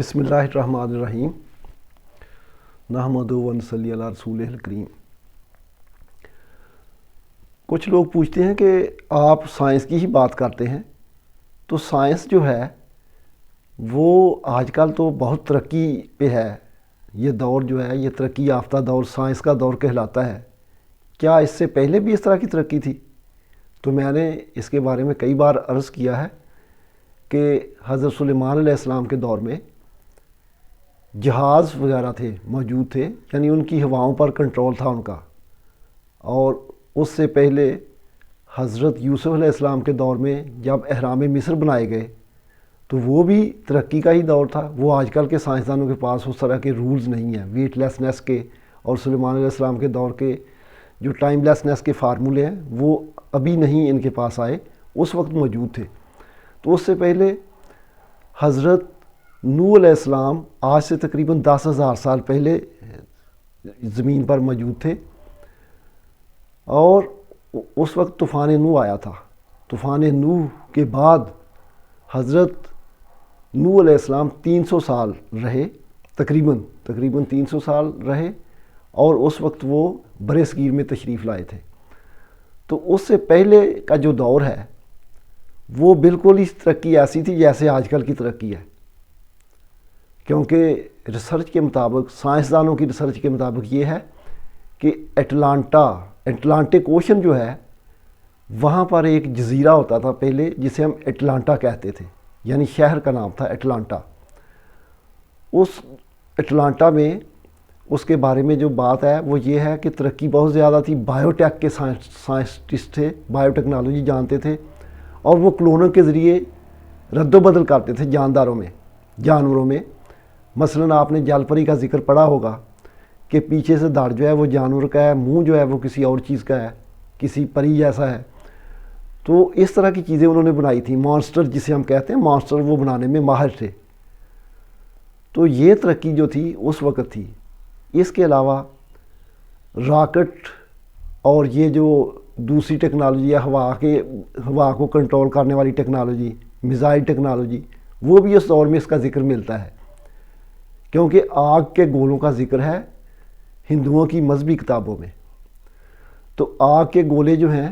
بسم اللہ الرحمن الرحیم نحمدہ و نصلی علی رسولہ الکریم۔ کچھ لوگ پوچھتے ہیں کہ آپ سائنس کی ہی بات کرتے ہیں، تو سائنس جو ہے وہ آج کل تو بہت ترقی پہ ہے۔ یہ دور جو ہے یہ ترقی یافتہ دور سائنس کا دور کہلاتا ہے۔ کیا اس سے پہلے بھی اس طرح کی ترقی تھی؟ تو میں نے اس کے بارے میں کئی بار عرض کیا ہے کہ حضرت سلیمان علیہ السلام کے دور میں جہاز وغیرہ تھے موجود تھے، یعنی ان کی ہواؤں پر کنٹرول تھا ان کا۔ اور اس سے پہلے حضرت یوسف علیہ السلام کے دور میں جب اہرام مصر بنائے گئے تو وہ بھی ترقی کا ہی دور تھا۔ وہ آج کل کے سائنسدانوں کے پاس اس طرح کے رولز نہیں ہیں ویٹ لیسنس کے، اور سلیمان علیہ السلام کے دور کے جو ٹائم لیسنس کے فارمولے ہیں وہ ابھی نہیں ان کے پاس آئے، اس وقت موجود تھے۔ تو اس سے پہلے حضرت نوح علیہ السلام آج سے تقریباً 10,000 سال پہلے زمین پر موجود تھے، اور اس وقت طوفان نوح آیا تھا۔ طوفان نوح کے بعد حضرت نوح علیہ السلام 300 سال رہے، تقریباً 300 سال رہے، اور اس وقت وہ بر صغیر میں تشریف لائے تھے۔ تو اس سے پہلے کا جو دور ہے وہ بالکل ہی ترقی ایسی تھی جیسے آج کل کی ترقی ہے، کیونکہ ریسرچ کے مطابق، سائنسدانوں کی ریسرچ کے مطابق یہ ہے کہ اٹلانٹک اوشن جو ہے وہاں پر ایک جزیرہ ہوتا تھا پہلے جسے ہم اٹلانٹا کہتے تھے، یعنی شہر کا نام تھا اٹلانٹا۔ اس اٹلانٹا میں اس کے بارے میں جو بات ہے وہ یہ ہے کہ ترقی بہت زیادہ تھی، بائیو ٹیک کے سائنسٹسٹ تھے، بائیو ٹیکنالوجی جانتے تھے، اور وہ کلونوں کے ذریعے رد و بدل کرتے تھے جانوروں میں۔ مثلاً آپ نے جل پری کا ذکر پڑھا ہوگا کہ پیچھے سے دھڑ جو ہے وہ جانور کا ہے، منہ جو ہے وہ کسی اور چیز کا ہے، کسی پری جیسا ہے۔ تو اس طرح کی چیزیں انہوں نے بنائی تھیں، مانسٹر جسے ہم کہتے ہیں، مانسٹر وہ بنانے میں ماہر تھے۔ تو یہ ترقی جو تھی اس وقت تھی۔ اس کے علاوہ راکٹ اور یہ جو دوسری ٹیکنالوجی ہے ہوا کو کنٹرول کرنے والی ٹیکنالوجی، میزائل ٹیکنالوجی، وہ بھی اس دور میں اس کا ذکر ملتا ہے، کیونکہ آگ کے گولوں کا ذکر ہے ہندوؤں کی مذہبی کتابوں میں۔ تو آگ کے گولے جو ہیں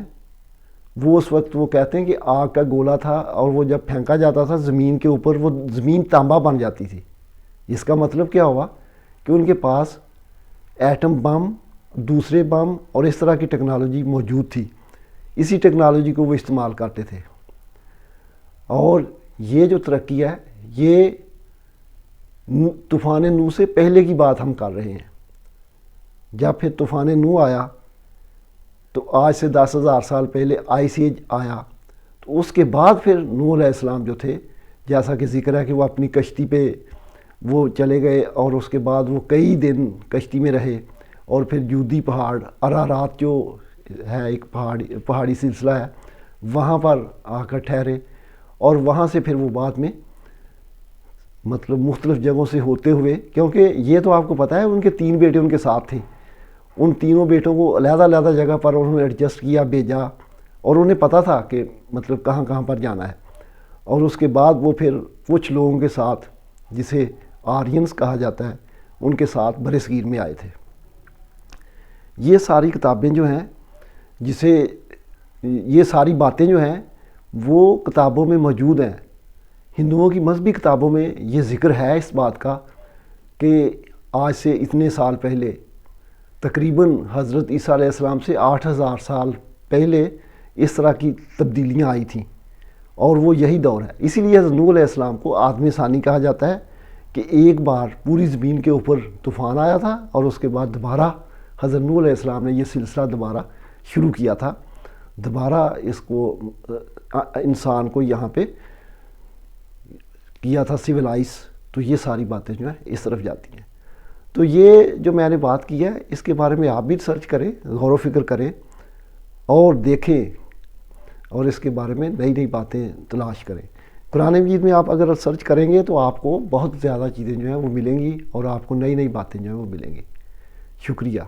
وہ اس وقت وہ کہتے ہیں کہ آگ کا گولا تھا، اور وہ جب پھینکا جاتا تھا زمین کے اوپر وہ زمین تانبا بن جاتی تھی۔ اس کا مطلب کیا ہوا کہ ان کے پاس ایٹم بم، دوسرے بم اور اس طرح کی ٹیکنالوجی موجود تھی، اسی ٹیکنالوجی کو وہ استعمال کرتے تھے۔ اور یہ جو ترقی ہے یہ طوفان نوح سے پہلے کی بات ہم کر رہے ہیں۔ جب پھر طوفان نوح آیا تو آج سے 10,000 سال پہلے آئس ایج آیا، تو اس کے بعد پھر نوح علیہ السلام جو تھے، جیسا کہ ذکر ہے کہ وہ اپنی کشتی پہ وہ چلے گئے، اور اس کے بعد وہ کئی دن کشتی میں رہے، اور پھر جودی پہاڑ، ارارات جو ہے ایک پہاڑی سلسلہ ہے، وہاں پر آ کر ٹھہرے، اور وہاں سے پھر وہ بعد میں مطلب مختلف جگہوں سے ہوتے ہوئے، کیونکہ یہ تو آپ کو پتہ ہے ان کے 3 بیٹے ان کے ساتھ تھے، ان تینوں بیٹوں کو علیحدہ جگہ پر انہوں نے ایڈجسٹ کیا، بھیجا، اور انہیں پتہ تھا کہ مطلب کہاں پر جانا ہے۔ اور اس کے بعد وہ پھر کچھ لوگوں کے ساتھ، جسے آرینز کہا جاتا ہے، ان کے ساتھ بر صغیر میں آئے تھے۔ یہ ساری کتابیں جو ہیں یہ ساری باتیں جو ہیں وہ کتابوں میں موجود ہیں۔ ہندوؤں کی مذہبی کتابوں میں یہ ذکر ہے اس بات کا کہ آج سے اتنے سال پہلے، تقریباً حضرت عیسیٰ علیہ السلام سے 8,000 سال پہلے اس طرح کی تبدیلیاں آئی تھیں، اور وہ یہی دور ہے۔ اسی لیے حضرت نوح علیہ السلام کو آدم ثانی کہا جاتا ہے کہ ایک بار پوری زمین کے اوپر طوفان آیا تھا، اور اس کے بعد دوبارہ حضرت نوح علیہ السلام نے یہ سلسلہ دوبارہ شروع کیا تھا، دوبارہ اس کو انسان کو یہاں پہ کیا تھا سیولائز۔ تو یہ ساری باتیں جو ہیں اس طرف جاتی ہیں۔ تو یہ جو میں نے بات کی ہے اس کے بارے میں آپ بھی سرچ کریں، غور و فکر کریں، اور دیکھیں، اور اس کے بارے میں نئی باتیں تلاش کریں۔ قرآن مجید میں آپ اگر سرچ کریں گے تو آپ کو بہت زیادہ چیزیں جو ہیں وہ ملیں گی، اور آپ کو نئی باتیں جو ہیں وہ ملیں گی۔ شکریہ۔